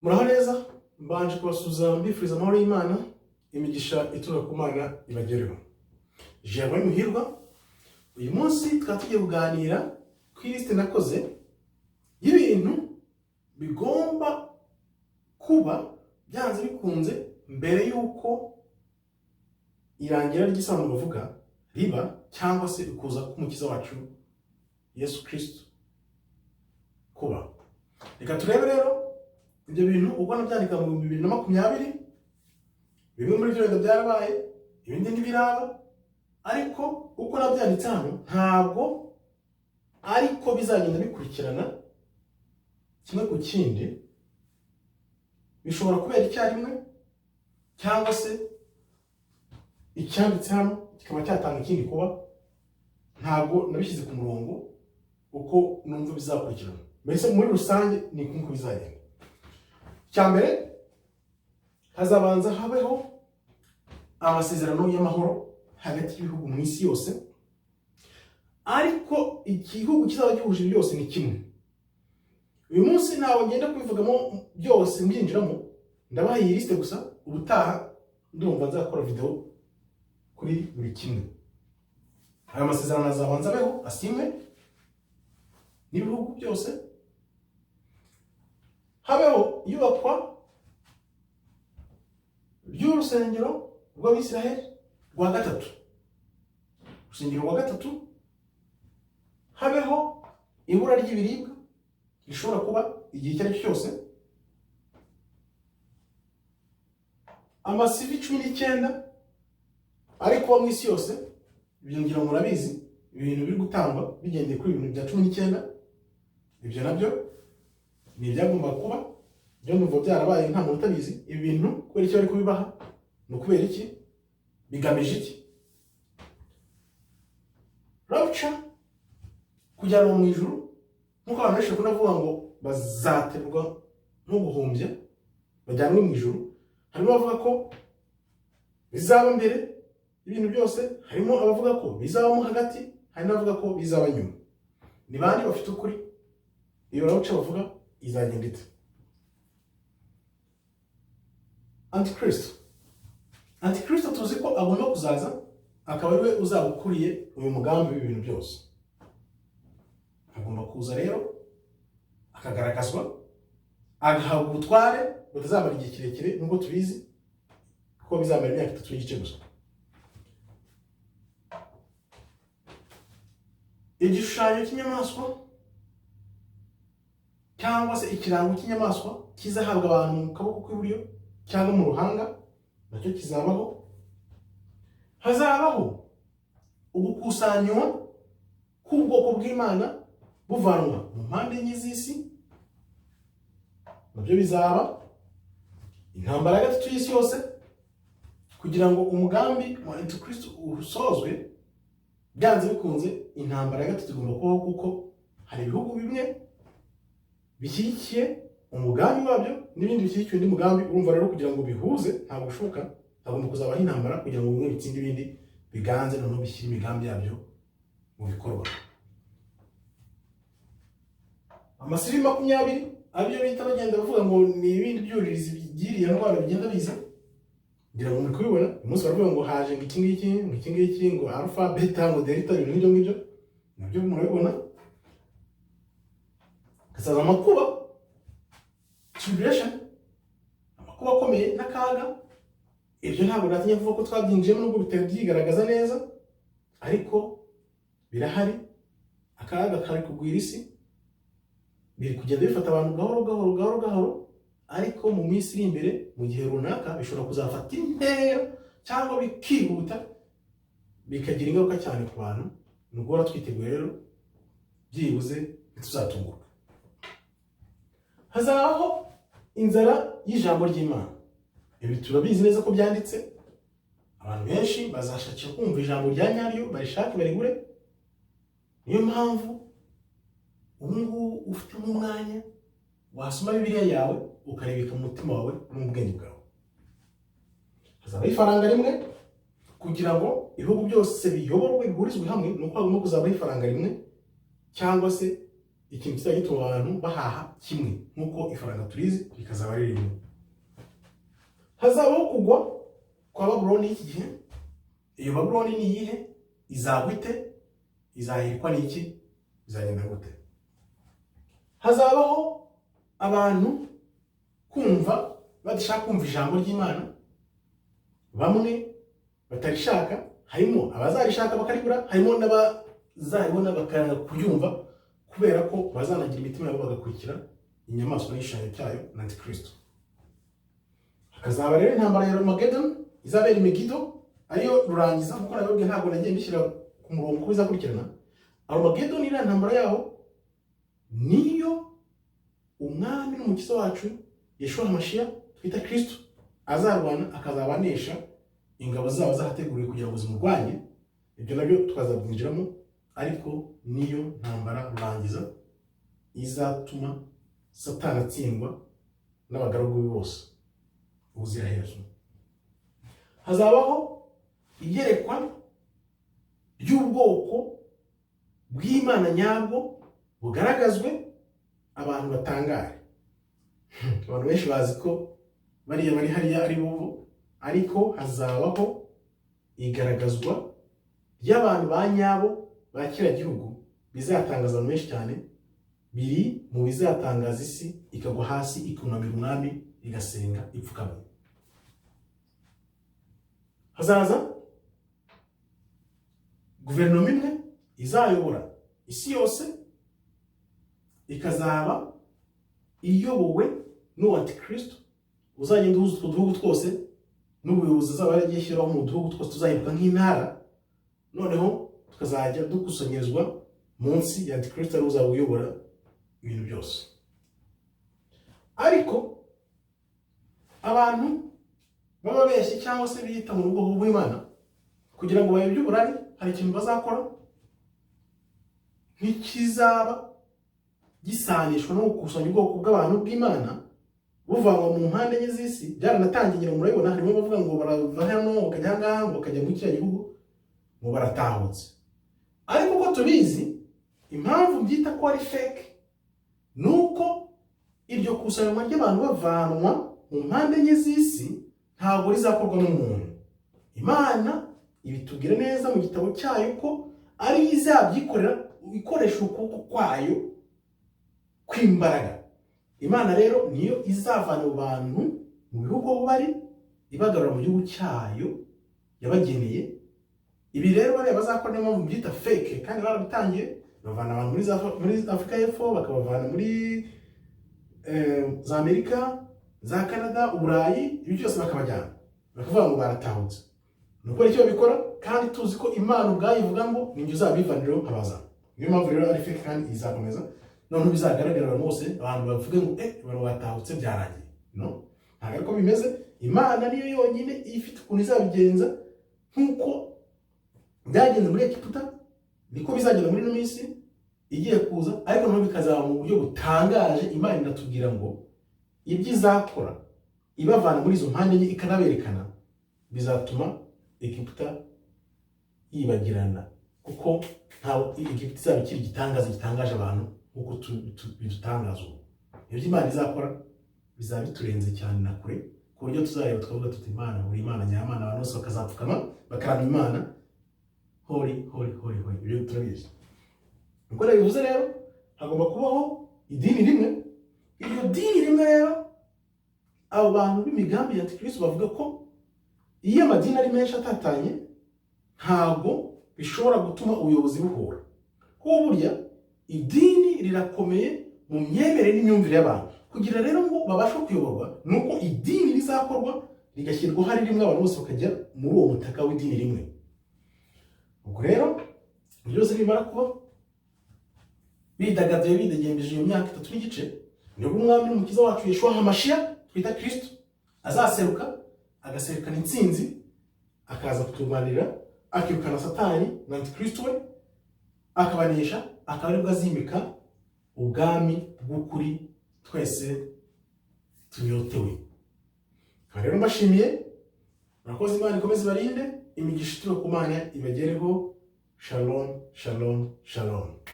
Muraho neza, mbanje kubasuza mbifuriza amahoro y'Imana, imigisha ituruka ku Mana ibagereho. Jewe Muhirwa, uyu munsi tukaba tugiye kuganira ku liste nakoze y'ibintu bigomba kuba byanze bikunze mbere yuko irangira ry'isano bavuga riba cyangwa se ukuza k'umukiza wacu Yesu Kristo kuba. Reka turebe rero ibyo bintu ubwo nabyandika mu 2020, bimwe muri byo wenda byarabaye, ibindi ntibiraba, ariko uko nabyanditse hano ntabwo ariko bizagenda bikurikirana kimwe ku kindi, bishobora kubera icyarimwe cyangwa se icyanditse hano kikaba cyatanga ikindi kuba. Ntabwo nabishyize ku murongo uko numva bizakurikirana, mbese muri rusange ni uko bizagenda. Cyambere hazabanza habeho amasezerano y'amahoro hagati y'ibihugu mu isi yose, ariko igihugu kizaba gihuje byose ni kimwe. Uyu munsi ntawe ngenda kubivugamo byose mbyinjiramo, ndabaha iyi liste gusa. Ubutaha ndumva nzakora video kuri buri kimwe. Aya masezerano azabanza abeho, asinywe n'ibihugu byose, habeho iyubakwa ry'urusengero rw'Abisiraheli rwa gatatu, urusengero rwa gatatu, habeho ibura ry'ibiribwa rishobora kuba igihe icyo ari cyo cyose, amasivi 19 ari kuba mu isi yose. Ibyo ngira ngo murabizi, ibintu biri gutangwa bigendeye kuri ibintu bya 19, ibyo nabyo ni ibyagomba kuba, byo numva byarabaye nta muntu utabizi. Ibi bintu kubera icyo bari kubibaha, ni ukubera iki, bigamije iki? Rapture kujyanwa mu ijuru, nk'uko abantu benshi kunavuga ngo bazaterwa no guhumbya bajyanwe mu ijuru. Harimo abavuga ko bizaba mbere ibintu byose, harimo abavuga ko bizabamo hagati, hari n'abavuga ko bizaba nyuma. Ni bandi bafite ukuri? Iyo rapture bavuga izagenda ite? Antikristo tuzi ko agomba kuzaza, akaba ariwe uzaba ukuriye uyu mugambi w'ibintu byose. Agomba kuza rero akagaragazwa, agahabwa ubutware butazamara igihe kirekire, nubwo tubizi ko bizamara imyaka 3 n'igice gusa. Igishushanyo cy'inyamaswa cyangwa se ikirango cy'inyamaswa kizahabwa abantu mu kaboko kw'iburyo cyangwa mu ruhanga, nacyo kizabaho. Hazabaho ugukusanywa k'ubwoko bw'Imana buvanwa mu mpande enye z'isi, nabyo bizaba. Intambara ya gatatu y'isi yose, kugira ngo umugambi wa Antikristo usozwe, byanze bikunze intambara ya gatatu igomba kubaho, kuko hari ibihugu bimwe bishyigikiye umugambi wabyo n'ibindi bishyigikiye undi mugambi. Urumva rero kugira ngo bihuze ntabwo bishoboka, hagomba kuzabaho intambara kugira ngo bimwe bitsinde ibindi biganze, noneho bishyire imigambi yabyo mu bikorwa. Amasivi 20 abyo bita bagenda bavuga ngo ni ibindi byuririzi byiriye ndwara bigenda biza, ngira ngo muri kubibona. Uyu munsi baravuga ngo haje ngo iki ngiki, ngo alpha beta, ngo delta, ibintu ngibyo nabyo murabibona. Kazaza amakuba, tribulation, amakuba akomeye n'akaga. Ibyo ntabwo natinya kuvuga ko twabyinjiyemo nubwo bitari byigaragaza neza, ariko birahari. Akaga kari kugwira isi, biri kugenda bifata abantu gahoro, ariko mu minsi iri imbere, mu gihe runaka, bishobora kuzafata intera cyangwa bikihuta bikagira ingaruka cyane ku bantu. Nubwo twiteguye rero, byibuze ntituzatungurwa. Hazabaho inzara y'ijambo ry'Imana. Ibi turabizi neza ko byanditse. Abantu benshi bazashakira kumva ijambo rya nyaryo, barishake barigure. Niyo mpamvu ubu ufite umwanya wasoma Bibiliya yawe ukaribika mu mutima wawe no mu bwenge bwawe. Hazabaho ifaranga rimwe, kugira ngo ibihugu byose biyoborwe bihurizwe hamwe, nuko hagomba kuzabaho ifaranga rimwe, cyangwa se ikintu kizajya gituma abantu bahaha kimwe nk'uko ifaranga turizi rikazaba ari rimwe. Hazabaho kugwa kwa Babuloni y'iki gihe. Iyo Babuloni ni iyihe? Izagwa ite? Izahirikwa n'iki? Izagenda gute? Hazabaho abantu kumva badashaka kumva ijambo ry'Imana, bamwe batarishaka, harimo abazarishaka bakaribura, harimo n'abazaribona bakanga kuryumva kubera ko bazanagira imitima yabo bagakurikira inyamaswa n'igishushanyo cyayo na Antikristo. Hakazaba rero intambara ya Armageddon izabera Megido, ariyo rurangiza kuko nababwiye ntabwo nagiye mbishyira ku murongo ko bizakurikirana. Armageddon iriya ntambara yaho niyo umwami n'umukiza wacu Yeshua HaMashiach twita Kristo azarwana akazabanesha ingabo zabo zahateguriwe kugira ngo zimurwanye. Ibyo nabyo twazabyinjiramo, ariko niyo ntambara rurangiza izatuma Satani atsindwa n'abagaragu be bose ubuziraherezo. Hazabaho iyerekwa ry'ubwoko bw'Imana nyabwo bugaragazwe, abantu batangare. Abantu benshi bazi ko bariya bari hariya ari bo, ariko hazabaho igaragazwa ry'abantu ba nyabo ba kiriya gihugu bizatangaza abantu benshi cyane, biri mu bizatangaza isi ikagwa hasi ikunamira umwami igasenga ipfukamye. Hazaza guverinoma imwe izayobora isi yose, ikazaba iyobowe n'uwo Antikristo uzagenda uhuza utwo duhugu twose, n'ubuyobozi azaba yaragiye ashyiraho mu duhugu twose tuzahinduka nk'intara, noneho tukazajya dukusanyirizwa munsi ya Antikristo ari uzaba uyobora ibintu byose. Ariko abantu baba beshye cyangwa se biyita mu bwoko bw'Imana, kugira ngo bayobye uburari, hari ikintu bazakora nk'ikizaba gisanishwa no gukusanya ubwoko bw'abantu bw'Imana buvanwa mu mpande enye z'isi. Byaranatangiye murabibona, harimo bavuga ngo barava hano bakajya ngaha ngo bakajya muri kiriya gihugu ngo baratahutse. Ariko uko tubizi, impamvu byita ko ari fake nuko iryo kusanywa ry'abantu bavanwa mu mpande enye z'isi ntabwo rizakorwa n'umuntu. Imana ibitubwira neza mu gitabo cyayo ko ari izabyikorera ikoresha ukuboko kwayo kw'imbaraga. Imana rero niyo izavana abo bantu mu bihugu aho bari ibagarura mu gihugu cyayo yabageneye. Ibi rero bariya bazakora niyo mpamvu byita fake, kandi barabitangiye. Bavana abantu muri Afurika y'Epfo, bakabavana muri za Amerika, za Canada, Uburayi, ibi byose bakabajyana, bakavuga ngo baratahutse. Nuko icyo babikora, kandi tuzi ko Imana ubwayo ivuga ngo ninjye uzabivaniraho nkabazana. Niyo mpamvu rero ari fake kandi izakomeza. Noneho bizagaragara abantu bose, abantu bavuge ngo abantu batahutse byarangiye. No, ntabwo ariko bimeze. Imana niyo yonyine ifite ukuntu izabigenza. Nk'uko byagenze muri Egiputa, niko bizagenda muri ino minsi igiye kuza, ariko noneho bikazaba mu buryo butangaje. Imana inatubwira ngo ibyo izakora ibavana muri izo mpande enye ikanaberekana, bizatuma Egiputa yibagirana, kuko ntawe Egiputa izaba ikiri igitangaza gitangaje abantu nk'uko bidutangaza ubu. Ibyo Imana izakora bizaba biturenze cyane na kure, ku buryo tuzareba tukavuga tuti Imana uri Imana nyamana, abantu bose bakazapfukama bakaramya Imana holy holy holy holy. Ibyo turabizi. Nuko bivuze rero hagomba kubaho idini rimwe. Iryo dini rimwe rero, abo bantu b'imigambi ya Antikristo bavuga ko iyo amadini ari menshi atatanye ntabwo bishobora gutuma ubuyobozi buhura. Kuko burya idini rirakomeye mu myemerere n'imyumvire y'abantu. Kugira rero ngo babashe kuyoborwa, nuko idini rizakorwa rigashyirwaho ari rimwe, abantu bose bakajya muri uwo mutaka w'idini rimwe. Ubwo rero byose bimara kuba bidagaduye bidegembeje iyo myaka 3 n'igice, nibwo umwami n'umukiza wacu Yeshua HaMashiach twita Kristo azaseruka, agaserukana intsinzi, akaza kuturwanira, akirukana Satani na Antikristo we, akabanesha, akaba aribwo azimika ubwami bw'ukuri twese tunyotewe. Rero mbashimiye, murakoze. Imana ikomeze ibarinde, imigisha ituruka ku Mana ibagereho. Shalom shalom shalom.